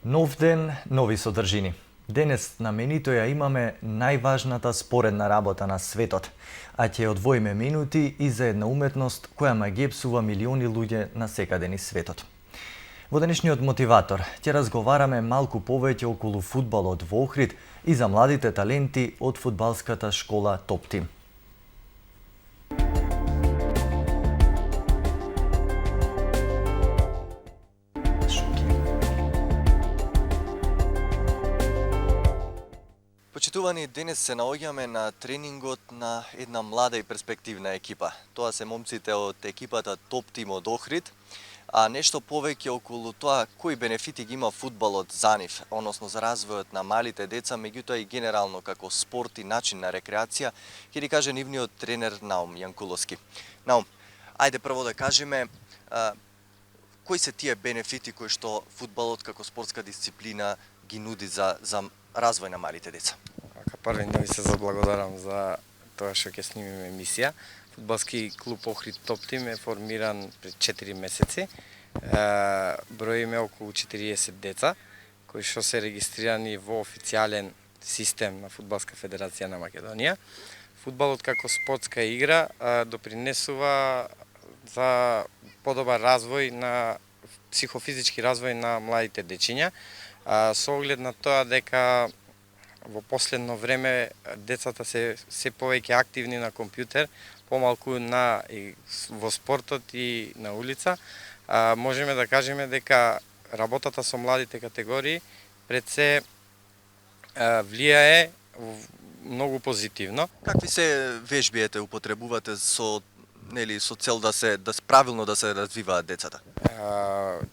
Нов ден, нови содржини. Денес на менито ја имаме најважната споредна работа на светот, а ќе одвоиме минути и за една уметност која магепсува милиони луѓе на секаде низ светот. Во денешниот мотиватор ќе разговараме малку повеќе околу фудбалот во Охрид и за младите таленти од фудбалската школа Топ Тим. Почитувани, денес се наоѓаме на тренингот на една млада и перспективна екипа. Тоа се момците од екипата Топ Тим од Охрид, а нешто повеќе околу тоа кои бенефити ги има фудбалот за нив, односно за развојот на малите деца, меѓутоа и генерално како спорт и начин на рекреација, ќе ни каже нивниот тренер Наум Јанкуловски. Наум, ајде прво да кажеме кои се тие бенефити кои што фудбалот како спортска дисциплина ги нуди за развој на малите деца? Првен да ви се заблагодарам за тоа што ќе снимиме емисија. Фудбалски клуб Охрид Топ Тим е формиран пред 4 месеци. Броиме околу 40 деца кои што се регистрирани во официјален систем на Фудбалска федерација на Македонија. Фудбалот како спортска игра допринесува за подобар развој на психофизички развој на младите дечиња, со оглед на тоа дека во последно време децата се повеќе активни на компјутер, помалку во спортот и на улица. Можеме да кажеме дека работата со младите категории пред се влијае многу позитивно. Какви се вежби употребувате со цел да правилно да се развиваат децата?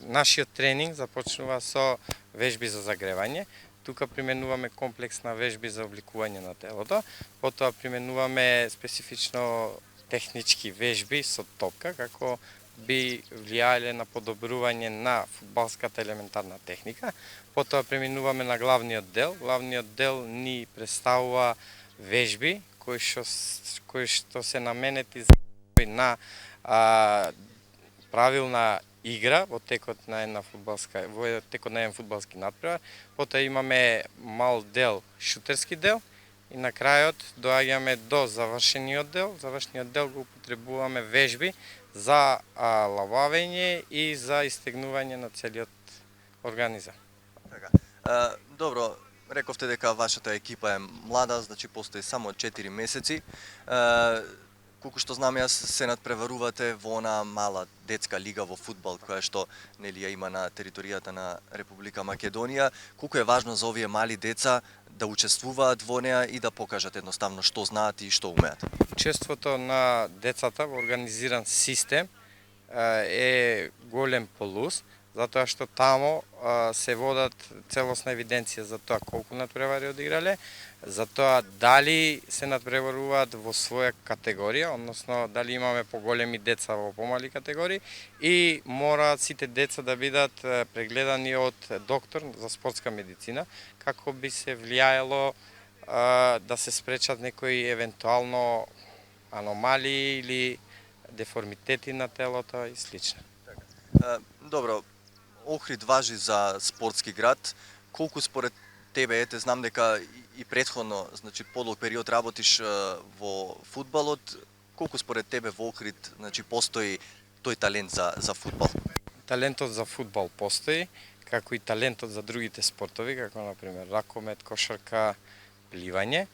Нашиот тренинг започнува со вежби за загревање. Тука применуваме комплекс на вежби за обликување на телото, потоа применуваме специфично технички вежби со топка, како би влијале на подобрување на фудбалската елементарна техника. Потоа преминуваме на главниот дел. Главниот дел ни представува вежби кои што се наменети за на правилна игра во текот на еден фудбалски натпревар. Потоа имаме мал дел, шутерски дел, и на крајот доаѓаме до завршениот дел. Завршениот дел го употребуваме вежби за лававење и за истегнување на целиот организам. Добро, рековте дека вашата екипа е млада, значи постои само 4 месеци. Колку што знам јас, се надпреварувате во она мала детска лига во фудбал која што ја има на територијата на Република Македонија. Колку е важно за овие мали деца да учествуваат во неа и да покажат едноставно што знаат и што умеат? Учеството на децата во организиран систем е голем плюс, затоа што тамо се водат целосна евиденција за тоа колку надпревари одиграле, за тоа дали се надпреваруваат во своја категорија, односно дали имаме поголеми деца во помали категории, и мораат сите деца да бидат прегледани од доктор за спортска медицина, како би се влијаело да се спречат некои евентуално аномалии или деформитети на телото и слично. Добро, Охрид важи за спортски град. Колку според тебе, знам дека и претходно, значи подолг период работиш во фудбалот, колку според тебе во Охрид, значи постои тој талент за фудбал? Талентот за фудбал постои, како и талентот за другите спортови, како например ракомет, кошарка, пливање.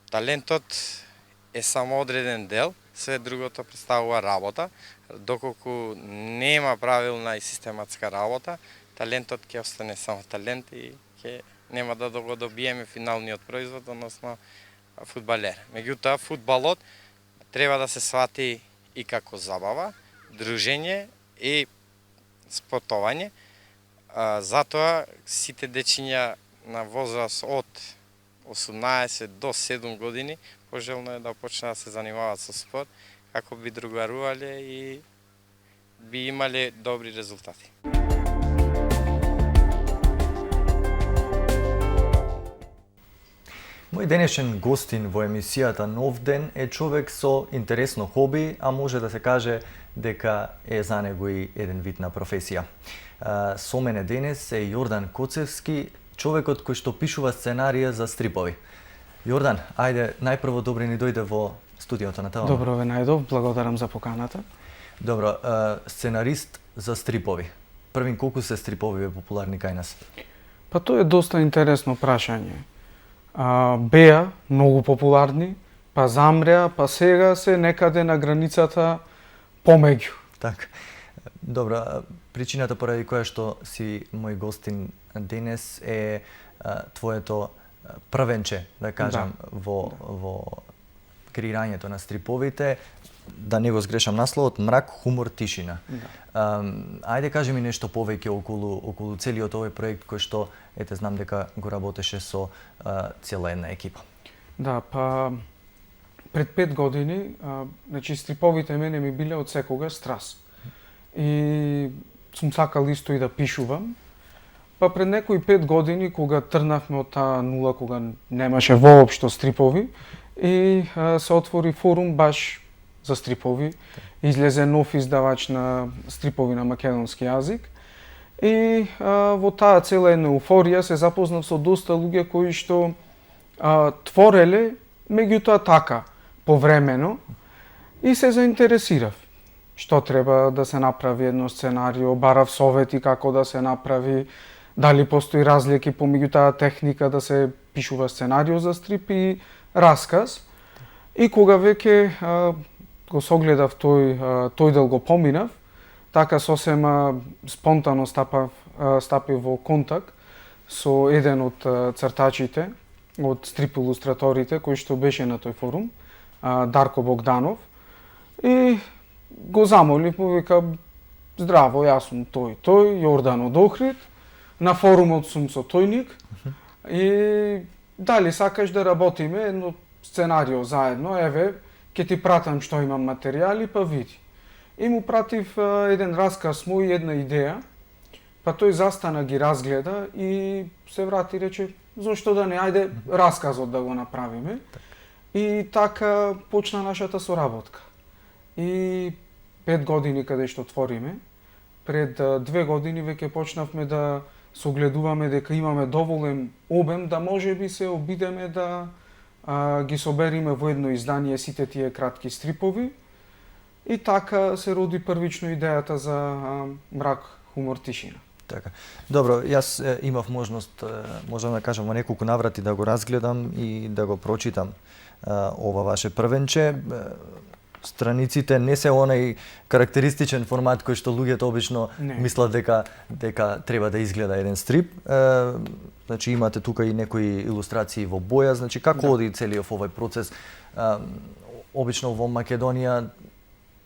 Талентот е само одреден дел, све другото представува работа. Доколку нема правилна и систематска работа, талентот ќе остане само талент и нема да го добиеме финалниот производ, односно фудбалер. Меѓутоа, фудбалот треба да се свати и како забава, дружење и спортовање. Затоа сите дечиња на возраст од 18 до 7 години пожелно е да почнат да се занимаваат со спорт, како би другарувале и би имале добри резултати. Мој денешен гостин во емисијата Нов ден е човек со интересно хоби, а може да се каже дека е за него и еден вид на професија. Со мене денес е Јордан Коцевски, човекот кој што пишува сценарија за стрипови. Јордан, ајде, најпрво добре ни дојде во студиото на ТВ. Добро ве најдов, благодарам за поканата. Добро, сценарист за стрипови. Првин, колку се стрипови популарни кај нас? Па тоа е доста интересно прашање. Беа многу популарни, па замреа, па сега се некаде на границата помеѓу. Так. Добро, причината поради која што си мој гостин денес е твоето првенче, да кажам, во креирањето на стриповите. Да не го сгрешам насловот, Мрак, хумор, тишина. Да. Ајде кажи ми нешто повеќе околу целиот овој проект кој што ете знам дека го работеше со цела една екипа. Да, па пред 5 години, значи стриповите мене ми биле од секогаш страст. И сум сакал исто и да пишувам. Па пред некои 5 години кога трнавме од таа нула, кога немаше воопшто стрипови, и се отвори форум баш за стрипови. Излезе нов издавач на стрипови на македонски јазик. И во таа цела една еуфорија се запознав со доста луѓе кои што твореле, меѓутоа така, повремено, и се заинтересирав. Што треба да се направи едно сценарио, барав совети како да се направи, дали постои разлики помеѓу таа техника да се пишува сценарио за стрип и расказ. И кога веќе го согледав тој дел го поминав, така сосема спонтано стапив во контакт со еден од цртачите, од стрип илустраторите кој што беше на тој форум, Дарко Богданов, и го замолив, му вика: здраво, јас сум тој, Јордан од Охрид, на форумот сум со тојник, и дали сакаш да работиме едно сценарио заедно, еве, ќе ти пратам што имам материјали, па види. И му пратив еден расказ мој, една идеја, па тој застана, ги разгледа и се врати и рече: зошто да не, ајде расказот да го направиме. И така почна нашата соработка. И 5 години каде што твориме, пред 2 години веќе почнавме да согледуваме дека имаме доволен обем да можеби се обидеме да ги собериме во едно издание сите тие кратки стрипови. И така се роди првично идејата за Мрак, хумор, тишина. Така. Добро, јас имав можност, можам да кажам, во неколку наврати да го разгледам и да го прочитам ова ваше првенче. Страниците не се онај карактеристичен формат кој што луѓето обично мислат дека треба да изгледа еден стрип. Значи имате тука и некои илустрации во боја, значи како оди целиот овој процес? Обично во Македонија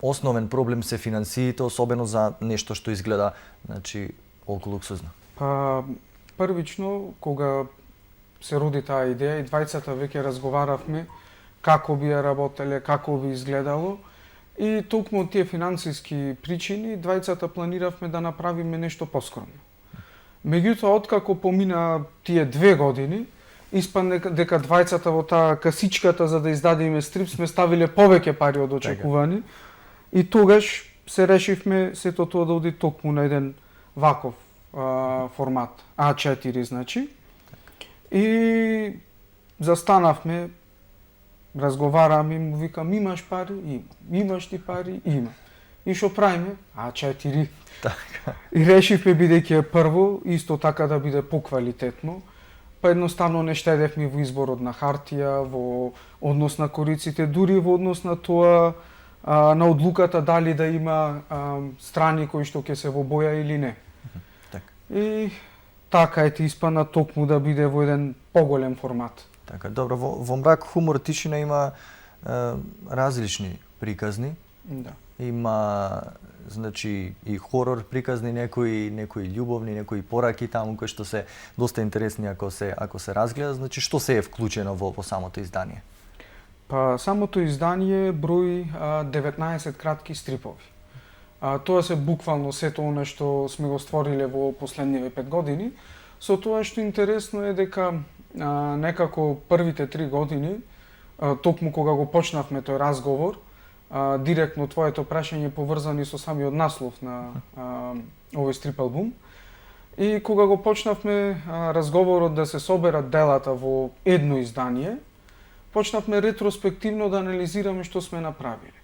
основен проблем се финансиите, особено за нешто што изгледа, значи, толку луксузно. Па првично кога се роди таа идеја, и двајцата веќе разговаравме како би ја работеле, како би изгледало, и токму од тие финансиски причини двајцата планиравме да направиме нешто поскромно. Меѓутоа, откако помина тие 2 години, испадне дека двајцата во таа касичката за да издадеме стрип сме ставиле повеќе пари од очекувани, и тогаш се решивме сето тоа да оди токму на еден ваков формат, А4 значи. И застанавме, разговараме и му викам: имаш пари? Имаш ти пари? Има. И што правиме? А4. Така. И решивме, бидејќи е прво, исто така да биде поквалитетно, па едноставно не штедевме во изборот на хартија, во однос на кориците, дури во однос на тоа, на одлуката дали да има страни кои што ќе се во боја или не. Така. И така е ти испана токму да биде во еден поголем формат. Така, добро, во Мрак, хумор, тишина има различни приказни. Да. Има, значи, и хорор приказни, некои љубовни, некои пораки таму кои што се доста интересни ако се разгледа. Значи, што се е вклучено во самото издание? Па самото издание брои 19 кратки стрипови. Тоа се буквално сето она што сме го створиле во последниве 5 години. Со тоа што интересно е дека некако првите 3 години, токму кога го почнавме тој разговор, директно твоето прашање поврзани со самиот наслов на овој стрип албум. И кога го почнавме разговорот да се соберат делата во едно издание, почнавме ретроспективно да анализираме што сме направиле.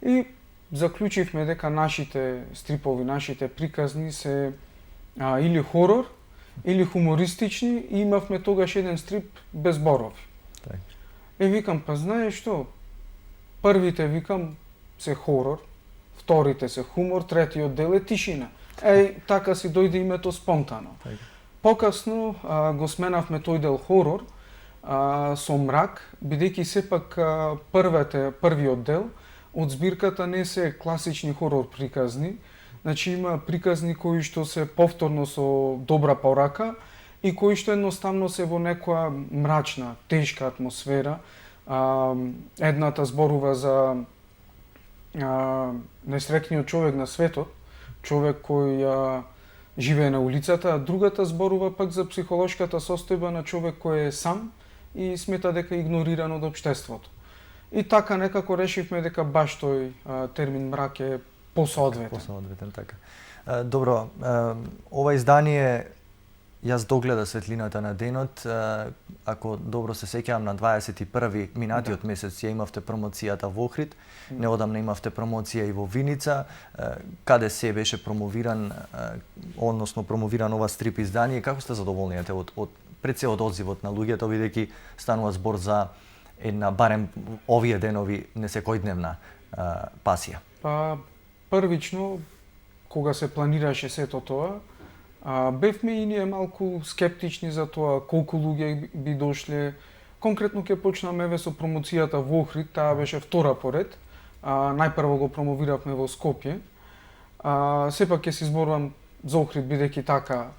И заклучивме дека нашите стрипови, нашите приказни се или хорор, или хумористични, и имавме тогаш еден стрип без зборови. Так. И викам, па знаеш што? Првите, викам, се хорор, вторите се хумор, третиот дел е тишина. Така си дојде името спонтано. Так. Покасно го сменавме тој дел хорор со мрак, бидејќи сепак првиот дел од збирката не се класични хорор приказни, значи има приказни кои што се повторно со добра порака и кои што едноставно се во некоја мрачна, тешка атмосфера. Едната зборува за најсреќниот човек на светот, човек кој живее на улицата, а другата зборува пак за психолошката состојба на човек кој е сам и смета дека е игнориран од општеството. И така некако решивме дека баш тој термин мрак е посоодветен. Посоодветен, така. Добро, ова издание јас догледа светлината на денот. Ако добро се сеќавам, на 21 минатиот месец ја имавте промоцијата во Охрид, неодамна имавте промоција и во Виница, каде се беше промовиран, односно промовиран ова стрип издание. Како сте задоволни од пред се од одзивот на луѓето, бидејќи станува збор за една, барем овие денови, не секојдневна пасија? Па, првично, кога се планираше сето тоа, бевме и ние малку скептични за тоа колку луѓе би дошле. Конкретно ќе почнам еве со промоцијата во Охрид, таа беше втора поред. Најпрво го промовиравме во Скопје. Сепак ќе се изборувам за Охрид, бидејќи така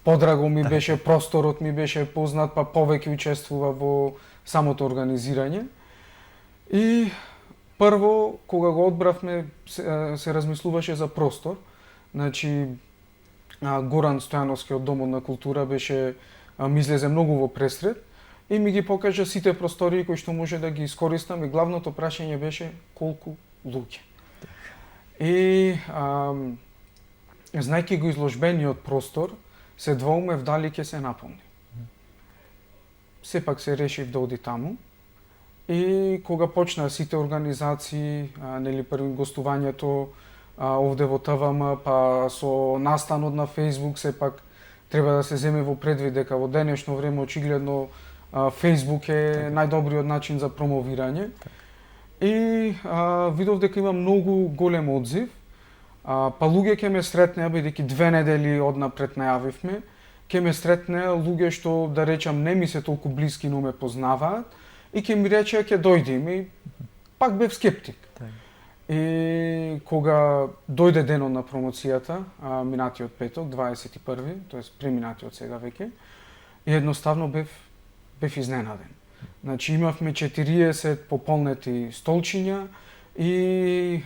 подраго ми беше, просторот ми беше познат, па повеќе учествува во самото организирање. И прво, кога го одбравме, се размислуваше за простор. Значи, Горан Стојановски од Домот на култура беше, ми излезе многу во пресред и ми ги покажа сите простории кои што може да ги искористам, и главното прашање беше колку луѓе. И знајќи го изложбениот простор, се двоумев дали ќе се наполни. Сепак се решив да оди таму. И кога почнаа сите организации, нели први гостувањето овде во ТВМ, па со настанот на Facebook, сепак треба да се земе во предвид дека во денешно време очигледно Facebook е најдобриот начин за промовирање. И видов дека има многу голем одзив. Па луѓе ќе ме сретнеа, бидејќи 2 недели однапред најавивме, ќе ме сретнеа луѓе што, да речам, не ми се толку блиски, но ме познаваат, и ќе ми речеа ќе дојдем, и пак бев скептик. И кога дојде денот на промоцијата, минатиот петок, 21, тоест преминатиот сега веќе, и едноставно бев изненаден. Значи имавме 40 пополнети столчиња и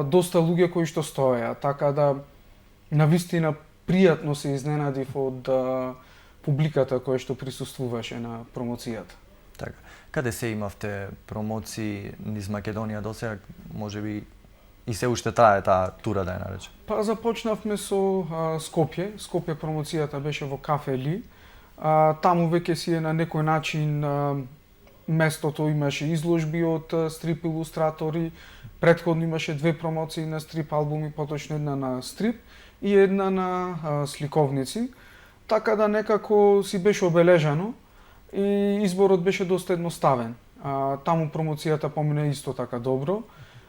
доста луѓе кои што стоеа, така да навистина пријатно се изненадив од публиката која што присуствуваше на промоцијата. Така. Каде се имавте промоции низ Македонија досега, можеби и се уште трае таа тура, да ја наречем? Па започнавме со Скопје. Скопје промоцијата беше во Кафе Ли. Таму веќе си е на некој начин местото, имаше изложби од стрип илустратори, претходно имаше 2 промоции на стрип албуми, поточно една на стрип и една на сликовници, така да некако си беше обележано и изборот беше доста едноставен. Таму промоцијата помина исто така добро,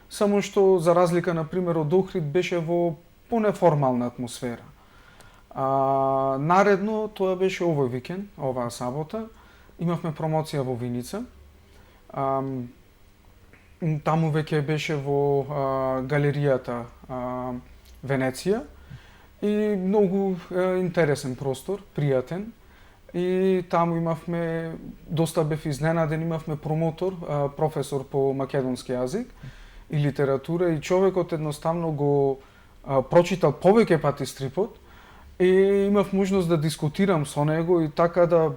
само што за разлика на пример од Охрид беше во понеформална атмосфера. Наредно тоа беше овој викенд, оваа сабота, имавме промоција во Виница. Таму веќе беше во галеријата Венеција и многу интересен простор, пријатен. И таму имавме, доста бев изненаден, имавме промотор, професор по македонски јазик и литература, и човекот едноставно го прочитал повеќе пати стрипот и имав можност да дискутирам со него и така да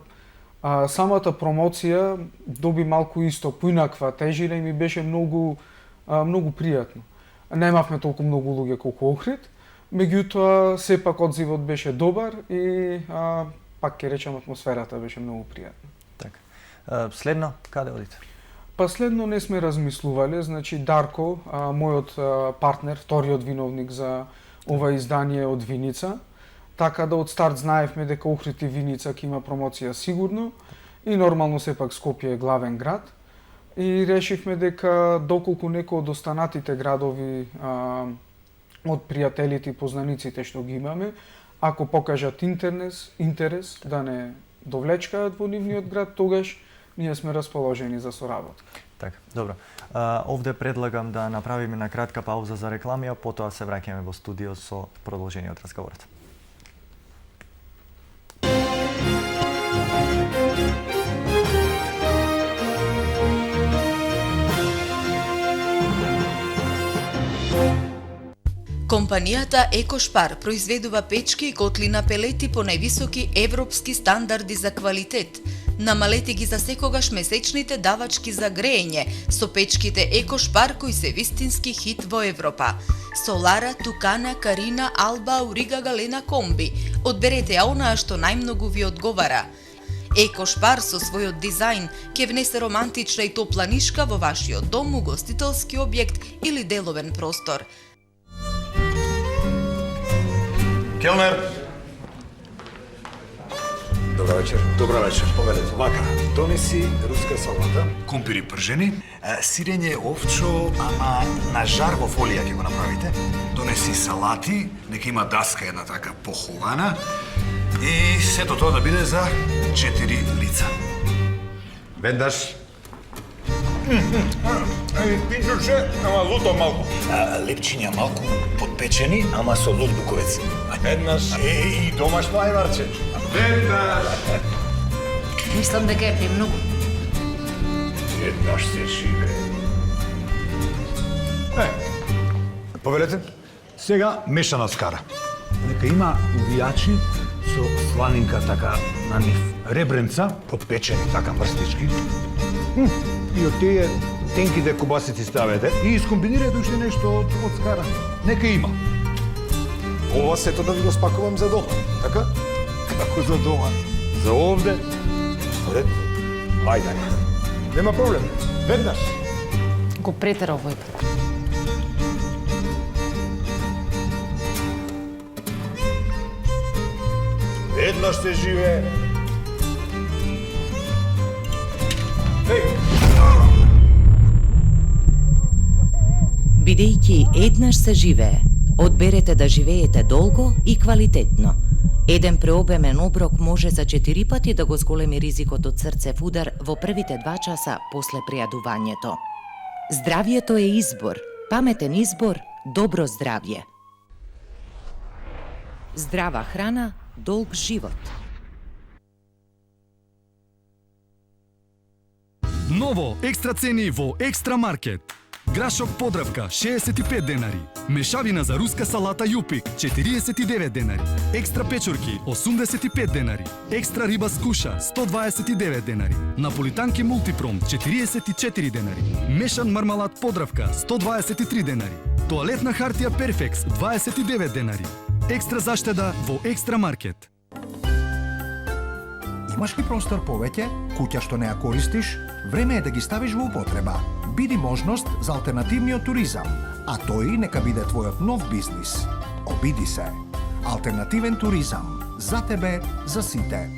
Самата промоција доби малку исто поинаква тежина и ми беше многу пријатно. Немавме толку многу луѓе колку Охрид, меѓутоа сепак одзивот беше добар и пак ќе речам атмосферата беше многу пријатна. Така. Следно, каде одите? Последно не сме размислувале, значи Дарко, мојот партнер, вториот виновник за ова издание од Виница, така да од старт знаевме дека Охрид и Виница ќе има промоција сигурно и нормално сепак Скопје е главен град и решивме дека доколку некој од останатите градови од пријателите и познаниците што ги имаме, ако покажат интерес да не довлечкаат во нивниот град, тогаш ние сме расположени за соработка. Така, добро. Овде предлагам да направиме на кратка пауза за реклами, а потоа се враќаме во студио со продолжениот разговорот. Компанијата Екошпар произведува печки и котли на пелети по највисоки европски стандарди за квалитет. Намалете ги за секогаш месечните давачки за греење со печките Екошпар кои се вистински хит во Европа. Солара, Тукана, Карина, Алба, Аурига, Галена, Комби. Одберете ја онаа што најмногу ви одговара. Екошпар со својот дизајн ќе внесе романтична и топла нишка во вашиот дом, угостителски објект или деловен простор. Келнер! Добра вечер. Добра вечер. Повелете. Вака, донеси руска салата. Кумпири пржени. Сирење овчо, ама на жар во фолија ќе го направите. Донеси салати, нека има даска една така похолана. И сето тоа да биде за 4 лица. Веднаш. Пинчурче, ама луто малку. Лепчиња малку подпечени, ама со лут буковец. Веднаш. И домашно ајварче. Веднаш. Мислам дека е премногу. Веднаш се живе. Повелете, сега мешана скара. Нека има увијачи со сланинка така на нив. Ребренца, подпечени така мрстички. И од тие тенките кубасици ставете и искомбинирате уште нешто од скара. Нека има. Ова сето да ви го спакувам за дома, така? Како за дома? За овде? Ред? Ајде. Нема проблем. Веднаш. Го претера овој пат. Веднаш се живее. Бидејќи еднаш се живее, одберете да живеете долго и квалитетно. Еден преобемен оброк може за 4 пати да го зголеми ризикот од срцев удар во првите 2 часа после пријадувањето. Здравјето е избор, паметен избор, добро здравје. Здрава храна, долг живот. Ново екстра цени во Екстра маркет. Грашок Подравка 65 денари. Мешавина за руска салата Јупик 49 денари. Екстра печурки 85 денари. Екстра риба скуша 129 денари. Наполитанки Мултипром 44 денари. Мешан мармалад Подравка 123 денари. Тоалетна хартија Перфекс 29 денари. Екстра заштеда во Екстра маркет. Имаш ли простор повеќе, куќа што не ја користиш? Време е да ги ставиш во употреба. Биди можност за алтернативниот туризам, а тој нека биде твојот нов бизнис. Обиди се. Алтернативен туризам. За тебе, за сите.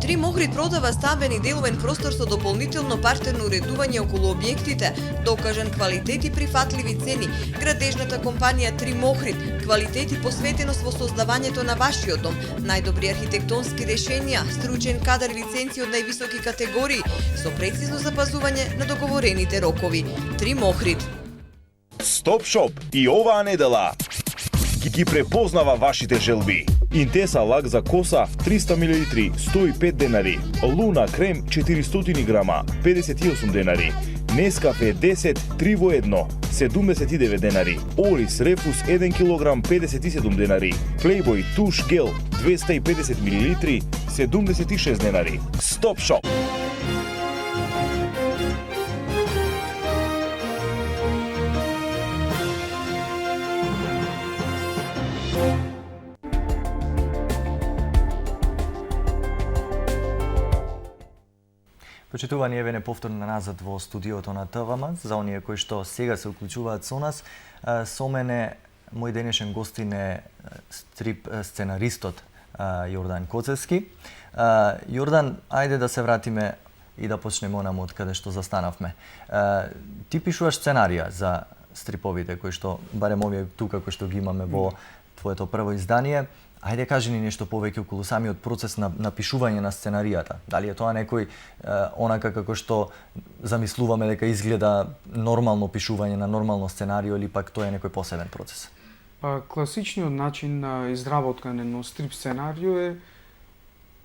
Трим Охрид продава стамбен и деловен простор со дополнително партерно уредување околу објектите, докажан квалитет и прифатливи цени. Градежната компанија Трим Охрид, квалитет и посветеност во создавањето на вашиот дом, најдобри архитектонски решенија, стручен кадар, лиценци од највисоки категории, со прецизно запазување на договорените рокови. Трим Охрид. Стоп Шоп и оваа недела ги препознава вашите желби. Интеса лак за коса 300 мл 105 денари. Луна крем 400 грама 58 денари. Нескафе 10 3 во 1 79 денари. Орис Рефус 1 кг 57 денари. Playboy туш гел 250 мл 76 денари. Стоп шоп. Почитувани, еве не повторно назад во студиото на ТВМ. За оние кои што сега се уклучуваат со нас, со мене мој денешен гостин е стрип сценаристот Јордан Коцевски. Јордан, ајде да се вратиме и да почнеме онаму од каде што застанавме. Ти пишуваш сценарија за стриповите кои што барем овие тука кои што ги имаме во твоето прво издание. Ајде кажи ни нешто повеќе околу самиот процес на пишување на сценаријата. Дали е тоа некој онака како што замислуваме дека изгледа нормално пишување на нормално сценарио или пак тоа е некој посебен процес? Класичниот начин на изработка на едно стрип сценарио е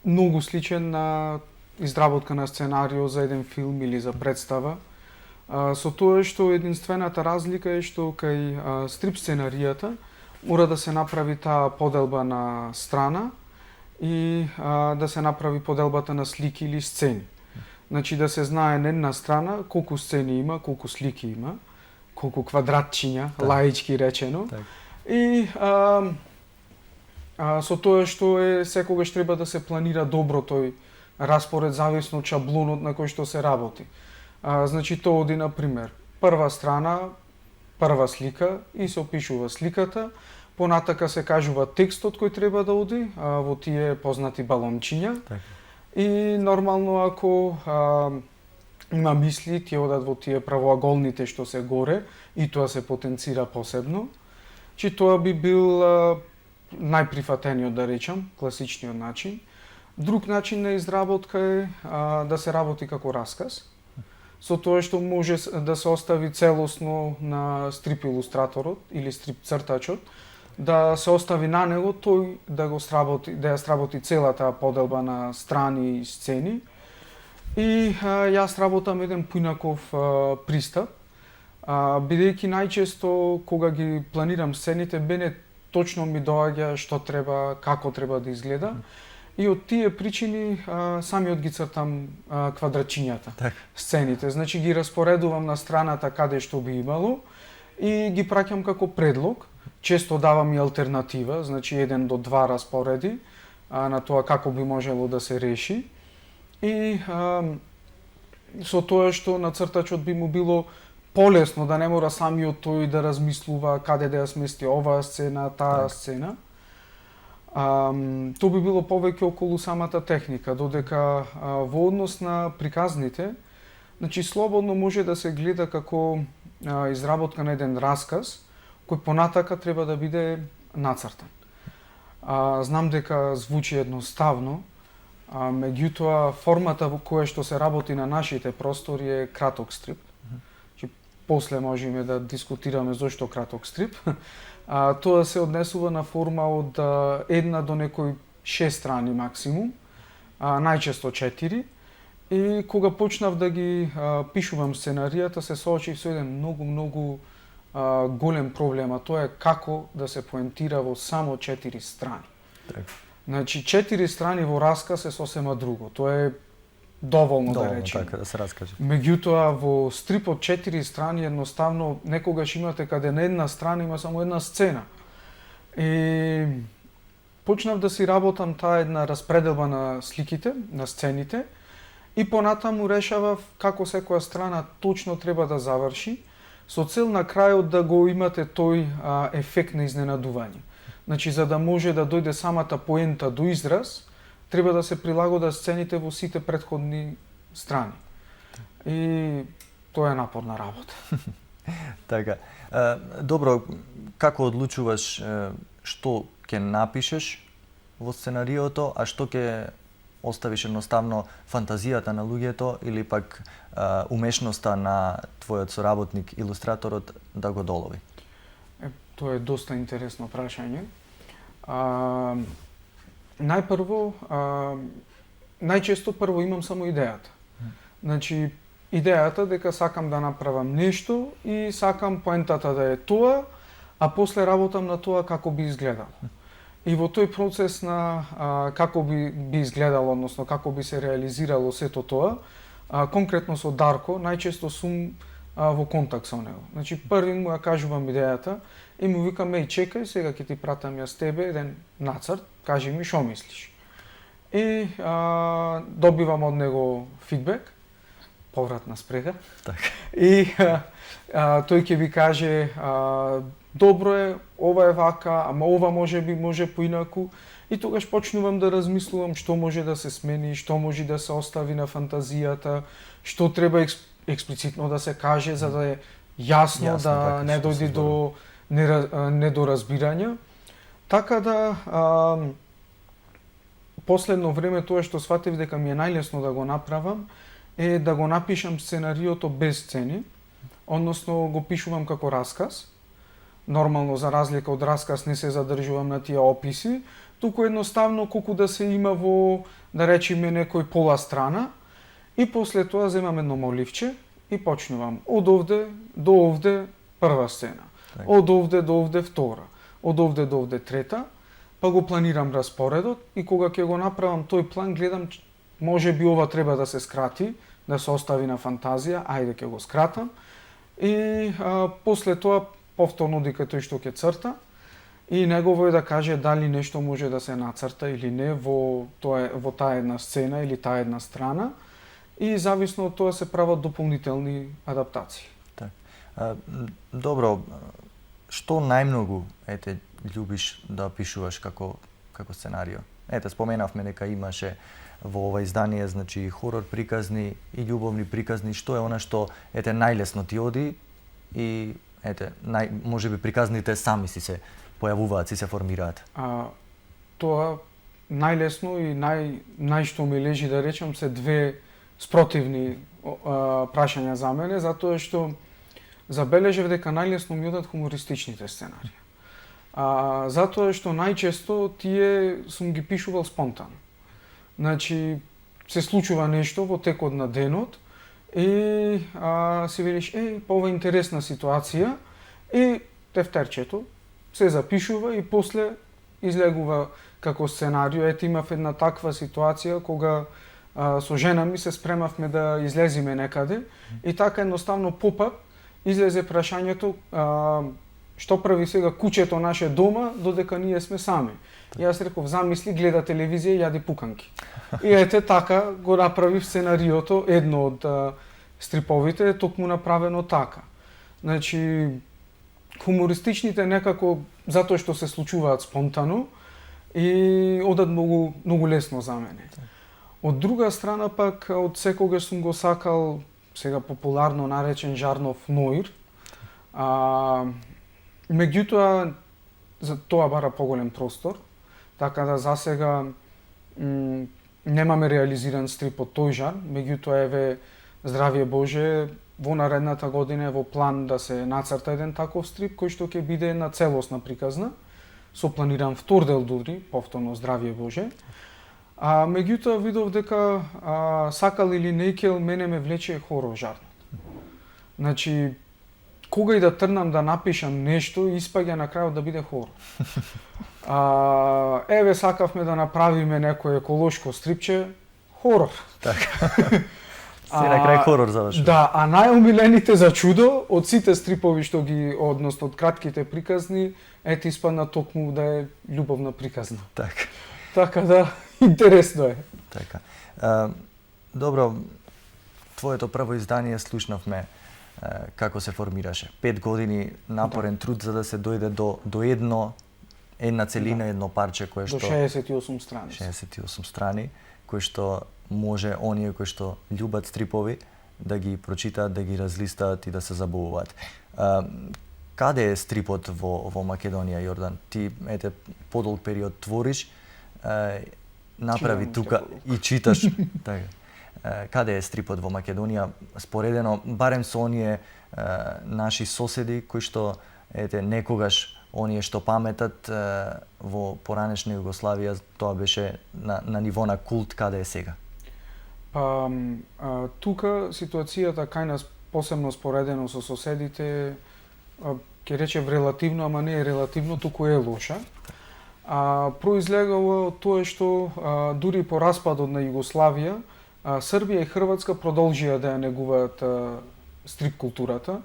многу сличен на изработка на сценарио за еден филм или за представа. Со тоа што единствената разлика е што кај стрип сценаријата мора да се направи таа поделба на страна и да се направи поделбата на слики или сцени. Значи да се знае на една страна колку сцени има, колку слики има, колку квадратчиња, лаички речено. И со тоа што секогаш треба да се планира добро тој распоред зависно од шаблонот на кој што се работи. Значи тоа оди на пример, прва страна, прва слика и се опишува сликата, понатака се кажува текстот кој треба да оди во тие познати балончиња. И нормално ако има мисли, тие одат во тие правоаголните што се горе и тоа се потенцира посебно. Че тоа би бил најприфатениот, да речам, класичниот начин. Друг начин на изработка е да се работи како расказ, со тоа што може да се остави целосно на стрип илустраторот или стрип цртачот, да се остави на него тој да го сработи, да ја сработи целата поделба на страни и сцени. И јас работам еден поинаков пристап, бидејќи најчесто кога ги планирам сцените, мене точно ми доаѓа што треба, како треба да изгледа. И од тие причини самиот ги цртам квадратчињата, сцените. Значи ги распоредувам на страната каде што би имало и ги праќам како предлог. Често давам и алтернатива, значи 1 до 2 распореди на тоа како би можело да се реши. И со тоа што на цртачот би му било полесно да не мора самиот тој да размислува каде да ја смести оваа сцена, таа сцена. Тоа би било повеќе околу самата техника, додека во однос на приказните, значи слободно може да се гледа како изработка на еден расказ, кој понатака треба да биде нацртан. Знам дека звучи едноставно, меѓутоа формата во која што се работи на нашите простори е краток стрип. После можеме да дискутираме зошто краток стрип. Тоа се однесува на форма од 1 до некој 6 страни максимум, најчесто 4. И кога почнав да ги пишувам сценаријата, се соочив со еден многу голем проблем, а тоа е како да се поентира во само 4 страни. Значи 4 страни во расказ е сосема друго. Тоа е доволно да речем. Така да се раскаже. Меѓутоа во стрип од 4 страни едноставно некогаш имате каде на една страна има само една сцена. И почнав да си работам таа една распределба на сликите, на сцените и понатаму решавав како секоја страна точно треба да заврши, со цел на крајот да го имате тој ефект на изненадување. Значи, за да може да дојде самата поента до израз, треба да се прилагодат сцените во сите претходни страни. И тоа е напорна работа. Така. Добро, како одлучуваш што ќе напишеш во сценариото, а што ќе оставиш едноставно фантазијата на луѓето или пак умешноста на твојот соработник, илустраторот, да го долови? Тоа е доста интересно прашање. Најчесто прво имам само идејата. Значи, идејата дека сакам да направам нешто и сакам поентата да е тоа, а после работам на тоа како би изгледало. И во тој процес на како би изгледало, односно како би се реализирало сето тоа, конкретно со Дарко, најчесто сум во контакт со него. Значи, први му ја кажувам идејата и му викам, еј, чекај, сега ќе ти пратам јас тебе еден нацрт, кажи ми шо мислиш. И добивам од него фидбек, повратна спрега. Так. И тој ќе ви каже, добро е, ова е вака, ама ова може поинаку. И тогаш почнувам да размислувам што може да се смени, што може да се остави на фантазијата, што треба експлицитно да се каже за да е јасно да не дојде до недоразбирања. Така да последно време тоа што сватив дека ми е најлесно да го направам е да го напишам сценариото без сцени, односно го пишувам како расказ. Нормално, за разлика од расказ, не се задржувам на тие описи, туку едноставно колку да се има во, да речеме, некој пола страна, и после тоа земам едно моливче и почнувам од овде до овде прва сцена, од овде до овде втора, од овде до овде трета, па го планирам распоредот и кога ќе го направам тој план, гледам, може би ова треба да се скрати, да се остави на фантазија, ајде ќе го скратам, и после тоа повторно дека тој што ќе црта, и негово е да каже дали нешто може да се нацрта или не во таа една сцена или таа една страна, и зависно од тоа се прават дополнителни адаптации. Так. Добро, што најмногу љубиш да пишуваш како сценарио? Споменавме дека имаше во ова издание, значи, хорор приказни и љубовни приказни. Што е она што најлесно ти оди и можеби приказните сами си се појавуваат, си се формираат? Тоа најлесно и најшто ми лежи да речам се две спротивни прашања за мене, затоа што забележав дека најлесно ми одат хумористичните сценарии. Затоа што најчесто тие сум ги пишувал спонтано. Значи, се случува нешто во текот на денот и си велиш, ова е интересна ситуација, и тефтерчето се запишува и после излегува како сценарио. Имав една таква ситуација кога со жена ми се спремавме да излеземе некаде и така едноставно попап излезе прашањето што прави сега кучето наше дома додека ние сме сами. И јас реков, замисли, гледа телевизија и јади пуканки. И така го направив сценариото, едно од стриповите е токму направено така. Значи, хумористичните некако затоа што се случуваат спонтано и одат многу лесно за мене. Од друга страна пак, од секогаш сум го сакал, сега популарно наречен Жарнов ноир. Меѓутоа, за тоа бара поголем простор, така да засега немаме реализиран стрип од тој жар, меѓутоа здравје Боже, во наредната година е во план да се нацрта еден таков стрип кој што ќе биде една целосна приказна, со планиран втор дел дури, повторно здравје Боже. Меѓутоа видов дека сакал или нејкел мене ме влече хорор жарнот. Значи, кога и да трнам да напишам нешто, испаѓа на крајот да биде хорор. Сакавме да направиме некој еколошко стрипче, хорор. Така. Се на крај хорор завршува. Да, а најомилените за чудо од сите стрипови што ги, односно од кратките приказни, испадна токму да е љубовна приказна. Така. Така да, интересно е. Така. Добро, твоето прво издание слушнавме како се формираше. 5 години напорен труд за да се дојде до една целина, едно парче кое што... До 68 страни. 68 страни, кои што може оние кои што љубат стрипови да ги прочитаат, да ги разлистаат и да се забавуваат. Каде е стрипот во Македонија, Јордан? Ти, подолг период твориш, направи тука и читаш. Така. Каде е стрипот во Македонија, споредено барем со оние наши соседи кои што некогаш оние што паметат во поранешна Југославија, тоа беше на ниво на култ, каде е сега? Тука ситуацијата кај нас, посебно споредено со соседите, ќе речев релативно, ама не е релативно, туку е лоша. Произлегува од тоа што дури по распадот на Југославија, Србија и Хрватска продолжија да ја негуваат стрип културата,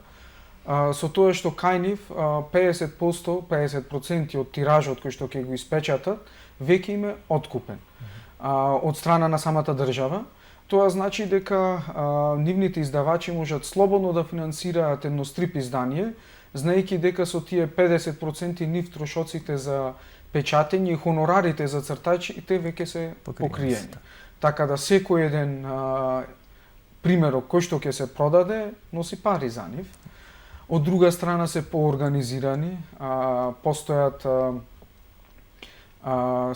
со тоа што кај нив 50% од тиражот кој што ќе го испечатат, веќе им е откупен од страна на самата држава. Тоа значи дека нивните издавачи можат слободно да финансираат едно стрип издание, знаејќи дека со тие 50% нив трошоците за печатење и хонорарите за цртачите веќе се покриени. Така да секој еден примерок кој што ќе се продаде, носи пари за нив. Од друга страна се поорганизирани, постојат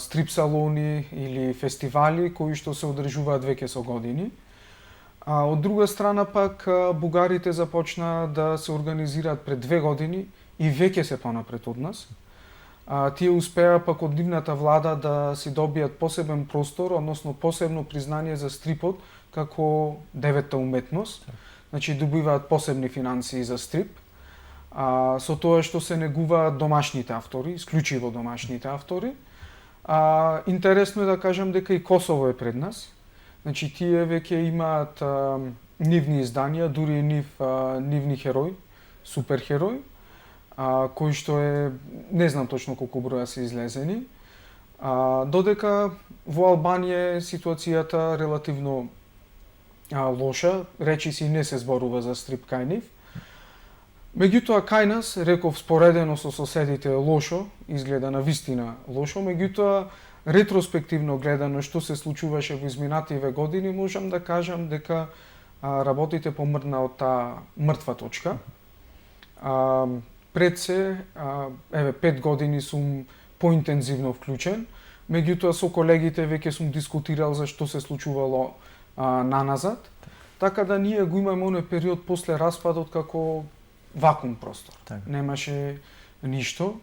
стрип салони или фестивали кои што се одржуваат веќе со години. Од друга страна пак бугарите започнаа да се организираат пред 2 години и веќе се понапред од нас. Тие успеа пак од нивната влада да си добијат посебен простор, односно посебно признание за стрипот како деветта уметност. Значи добиваат посебни финансии за стрип. Со тоа што се негуваат домашните автори, исклучиво домашните автори. Интересно е да кажам дека и Косово е пред нас. Значи тие веќе имаат нивни изданија, дури и нивни херој, суперхерој, кој што е, не знам точно колку броја се излезени. Додека во Албанија ситуацијата релативно лоша, речиси не се зборува за стрип кај нив. Меѓутоа кај нас, реков споредено со соседите лошо, изгледа на вистина лошо, меѓутоа ретроспективно гледано што се случуваше во изминативе години, можам да кажам дека работите помрдна од таа мртва точка. Пред се, 5 години сум поинтензивно вклучен, меѓутоа со колегите веќе сум дискутирал за што се случувало наназад, така да ние го имаме оној период после распадот како вакуум простор. Немаше ништо.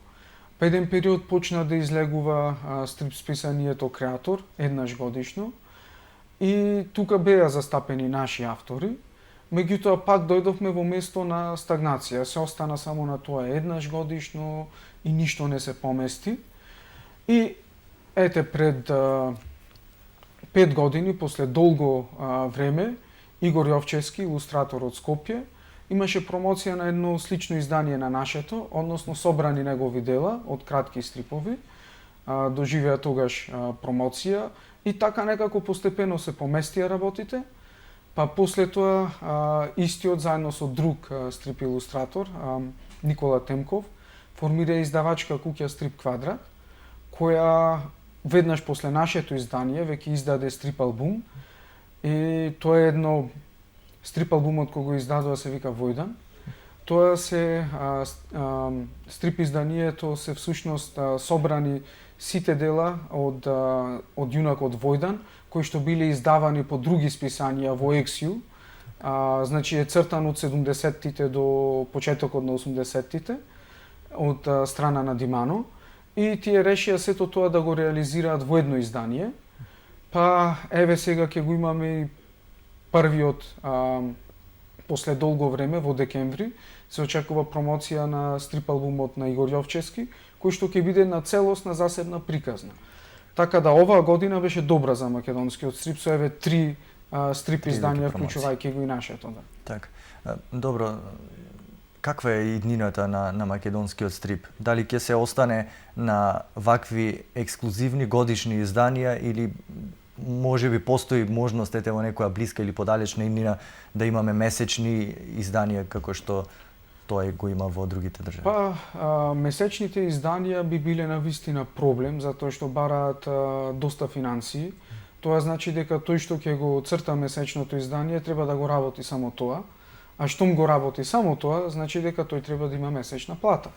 Па еден период почна да излегува стрип списанието Креатор, еднаш годишно, и тука беа застапени наши автори, меѓутоа пак дојдовме во место на стагнација, се остана само на тоа еднаш годишно и ништо не се помести. И ете пред 5 години, после долго време, Игор Јовчевски, илустратор од Скопје, имаше промоција на едно слично издание на нашето, односно собрани негови дела од кратки стрипови. Доживеа тогаш промоција и така некако постепено се поместија работите. Па после тоа истиот заедно со друг стрип илустратор, Никола Темков, формира издавачка куќа Стрип Квадрат, која веднаш после нашето издание веќе издаде стрип албум. И тоа е едно стрип албумот кој го издадува се вика Војдан. Тоа се стрип изданието се всушност собрани сите дела од јунакот Војдан, кои што биле издавани по други списанија во Ексиу. Значи е цртан од 70-тите до почетокот на 80-тите од страна на Димано. И тие решија сето тоа да го реализираат во едно издание. Па еве сега ќе го имаме и првиот после долго време во декември се очекува промоција на стрип албумот на Игор Јовчевски, кој што ќе биде на целосна засебна приказна. Така да оваа година беше добра за македонскиот стрип, со еве 3 стрип изданија, вклучувајќи го и нашето. Так. Добро, каква е иднината на македонскиот стрип? Дали ќе се остане на вакви ексклузивни годишни изданија или може би постои можност ете во некоја блиска или подалечна иднина да имаме месечни изданија како што тоа го има во другите држави? Па, месечните изданија би биле на вистина проблем, затоа што бараат доста финансии. Тоа значи дека тој што ќе го црта месечното издание треба да го работи само тоа, а штом го работи само тоа, значи дека тој треба да има месечна плата.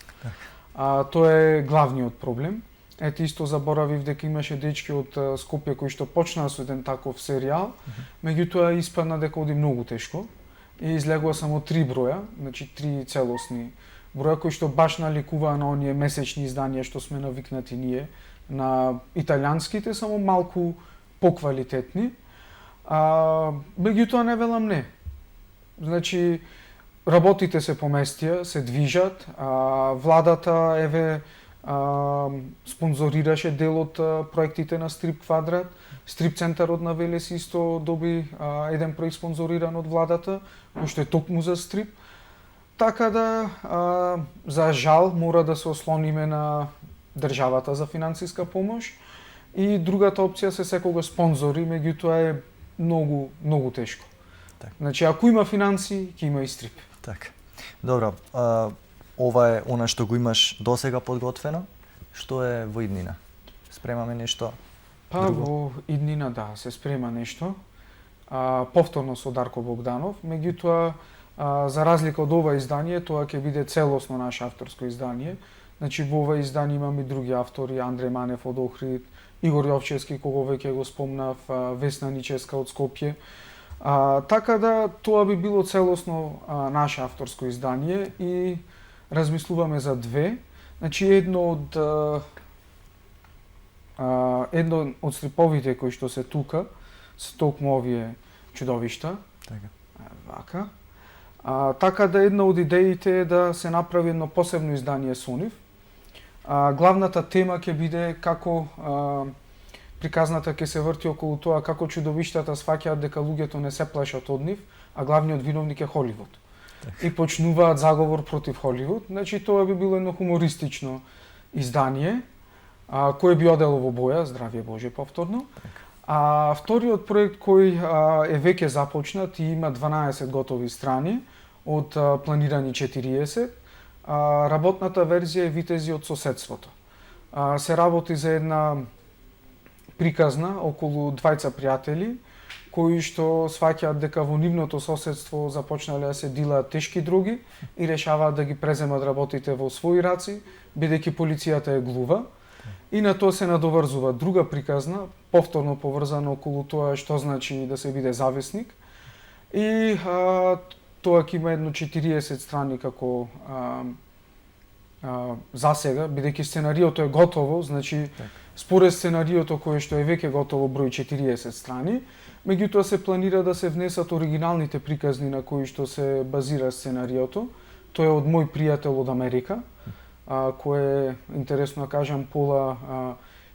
Тоа е главниот проблем. Ете исто заборавив дека имаше дечки од Скопје кои што почнаа со еден таков серијал, меѓутоа испадна дека оди многу тешко и излегува само 3 броја, значи 3 целосни броја кои што баш наликуваа на оние месечни изданија што сме навикнати ние на италијанските, само малку поквалитетни. Меѓутоа не велам не. Значи, работите се поместија, се движат, владата еве спонзорираше дел од проектите на Стрип Квадрат, Стрип центарот на Велес исто доби еден проект спонзориран од владата, кој што е токму за стрип. Така да, за жал, мора да се ослониме на државата за финансиска помош и другата опција се секогаш спонзори, меѓутоа е многу тешко. Так. Значи, ако има финанси, ќе има и стрип. Така. Добро, ова е она што го имаш досега подготвено. Што е во иднина? Спремаме нешто? Па друго? во иднина да, се спрема нешто. Повторно со Дарко Богданов, меѓутоа за разлика од ова издание, тоа ќе биде целосно наше авторско издание. Значи во ова издание имаме и други автори, Андреј Манев од Охрид, Игор Јовчевски, кого веќе го спомнав, Весна Ническа од Скопје. Така да тоа би било целосно наше авторско издание и размислуваме за две. Значи едно од стриповите кои што се тука се токму овие чудовишта. Така. Вака. Така да една од идеите е да се направи едно посебно издание со нив. Главната тема ќе биде како приказната ќе се врти околу тоа како чудовиштата сваќаат дека луѓето не се плашат од нив, а главниот виновник е Холивуд. И почнуваат заговор против Холивуд. Значи тоа би било едно хумористично издание, кој би одело во боја, здравје Боже повторно. Вториот проект кој е веќе започнат и има 12 готови страни од планирани 40, работната верзија е Витези од соседството. Се работи за една приказна околу двајца пријатели кои што сваќаат дека во нивното соседство започнале да се дилаат тешки дроги и решаваат да ги преземат работите во своји раци, бидејќи полицијата е глува. И на тоа се надоврзува друга приказна, повторно поврзана околу тоа што значи да се биде зависник. И тоа ќе има едно 40 страни како засега, бидејќи сценариото е готово, значи според сценариото кое што е веќе готово број 40 страни, меѓутоа се планира да се внесат оригиналните приказни на кои што се базира сценариото. Тоа е од мој пријател од Америка, кој е, интересно да кажам, пола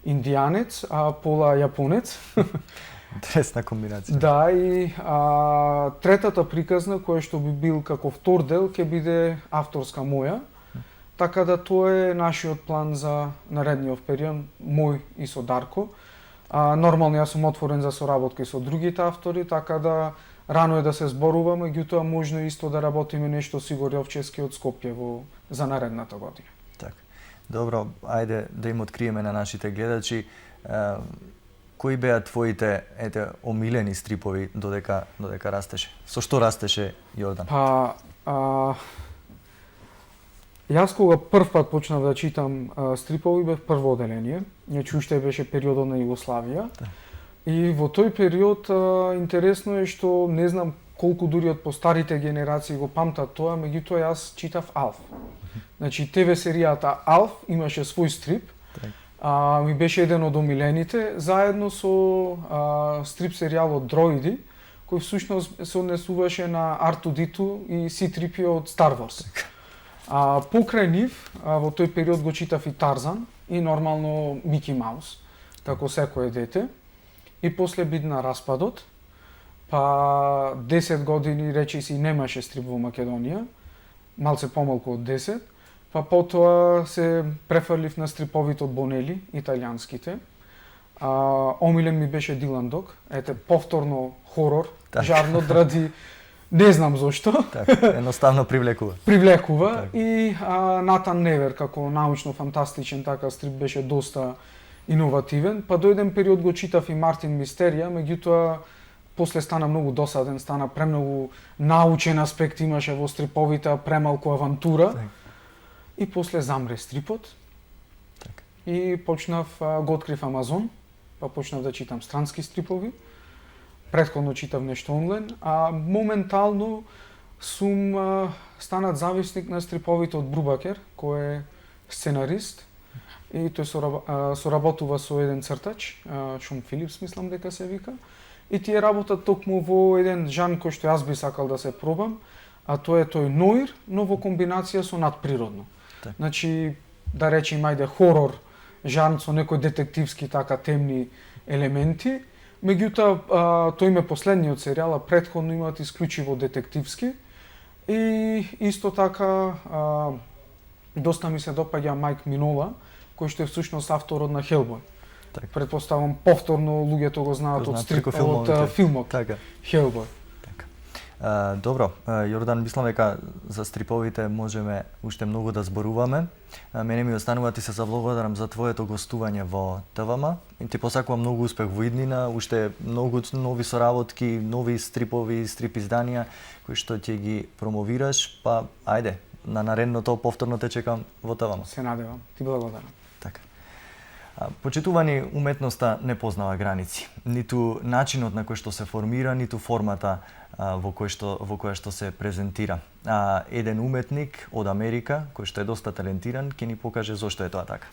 индијанец, а пола јапонец. Интересна комбинација. Да, и третата приказна, која што би бил како втор дел, ќе биде авторска моја. Така да тоа е нашиот план за наредниот период, мој и со Дарко. Нормално јас сум отворен за соработка и со другите автори, така да рано е да се зборуваме, меѓутоа можно исто да работиме нешто со Игор Јовчевски од Скопје за наредната година. Така. Добро, ајде да им откриеме на нашите гледачи кои беа твоите омилени стрипови додека растеше? Со што растеше Јордан? Јас кога прв пат почнав да читам стрипови бев прво оделение, значи уште беше периодот на Југославија. И во тој период интересно е што не знам колку дури од постарите генерации го памтат тоа, меѓутоа јас читав Алф. Значи ТВ серијата Алф имаше свој стрип. Ми беше еден од омилените, заедно со стрип серијалот Дроиди, кој всушност се однесуваше на R2D2 и C-3PO од Star Wars. Покрај нив, во тој период го читав и Тарзан и нормално Мики Маус, како секое дете. И после бидна распадот, па 10 години речиси немаше стрип во Македонија, малце помалку од 10, па потоа се префрлив на стриповите од Бонели, италијанските. Омилен ми беше Дилан Дог, повторно хорор, жарно ради не знам зошто. Така, едноставно привлекува. Привлекува и Натан Невер како научно-фантастичен така стрип беше доста иновативен. Па до еден период го читав и Мартин Мистерија, меѓутоа после стана многу досаден, стана премногу научен аспект имаше во стриповите, премалку авантура. И после замре стрипот. И почнав, го открив Амазон, па почнав да читам странски стрипови. Претходно читав нешто онлайн, а моментално сум станат зависник на стриповите од Брубакер, кој е сценарист и тој соработува со еден цртач, Шон Филипс мислам дека се вика, и тие работат токму во еден жанр кој што јас би сакал да се пробам, а тоа е тој ноир, но во комбинација со надприродно. Так. Значи, да речем, ајде хорор, жанр со некои детективски така темни елементи, меѓутоа тој име последниот серијал, а претходно имаат исклучиво детективски и исто така доста ми се допаѓа Майк Минола, кој што е всушност авторот на Хелбој. Так. Предпоставам повторно луѓето го знаат од филмот Така. Хелбој. Добро, Јордан, мислам дека за стриповите можеме уште многу да зборуваме. Мене ми останува ти се заблагодарам за твоето гостување во ТВМ и ти посакувам многу успех во иднина, уште многу нови соработки, нови стрипови, стрип изданија кои што ќе ги промовираш, па ајде, на наредното повторно те чекам во ТВМ. Се надевам. Ти благодарам. Така. Почитувани, уметноста не познава граници. Ниту начинот на кој што се формира, ниту формата во која што се презентира. Еден уметник од Америка, кој што е доста талентиран, ќе ни покаже зошто е тоа така.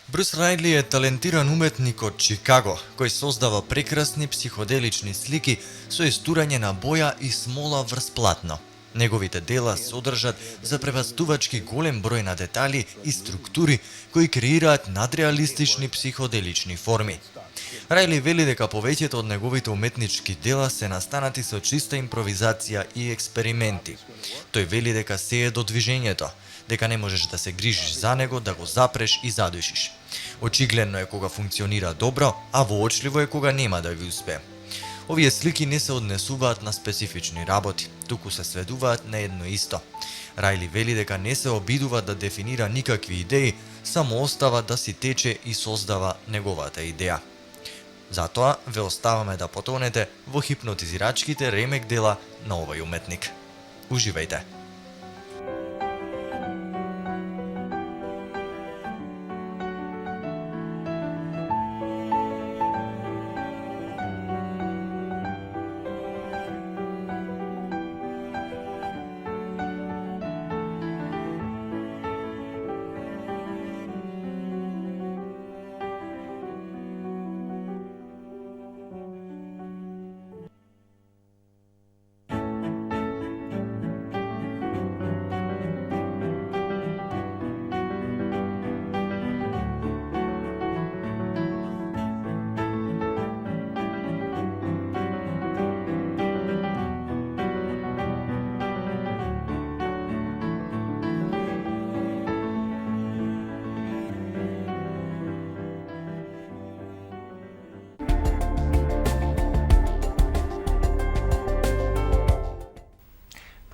Брус Рајли е талентиран уметник од Чикаго, кој создава прекрасни психоделични слики со истурање на боја и смола врз платно. Неговите дела содржат запревастувачки голем број на детали и структури кои креираат надреалистични психоделични форми. Рајли вели дека повеќето од неговите уметнички дела се настанати со чиста импровизација и експерименти. Тој вели дека се е до движењето, дека не можеш да се грижиш за него, да го запреш и задушиш. Очигледно е кога функционира добро, а воочливо е кога нема да ви успее. Овие слики не се однесуваат на специфични работи, туку се сведуваат на едно исто. Рајли вели дека не се обидува да дефинира никакви идеи, само остава да си тече и создава неговата идеја. Затоа ве оставаме да потонете во хипнотизирачките ремек дела на овој уметник. Уживајте!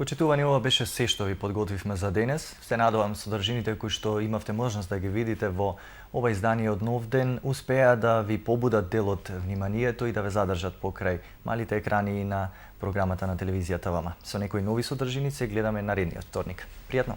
Почитувани, ова беше се што ви подготвивме за денес. Се надевам содржините кои што имавте можност да ги видите во ова издание од Нов ден успеа да ви побудат дел од вниманието и да ве задржат покрај малите екрани на програмата на телевизија ТВМ. Со некои нови содржини се гледаме наредниот вторник. Пријатно!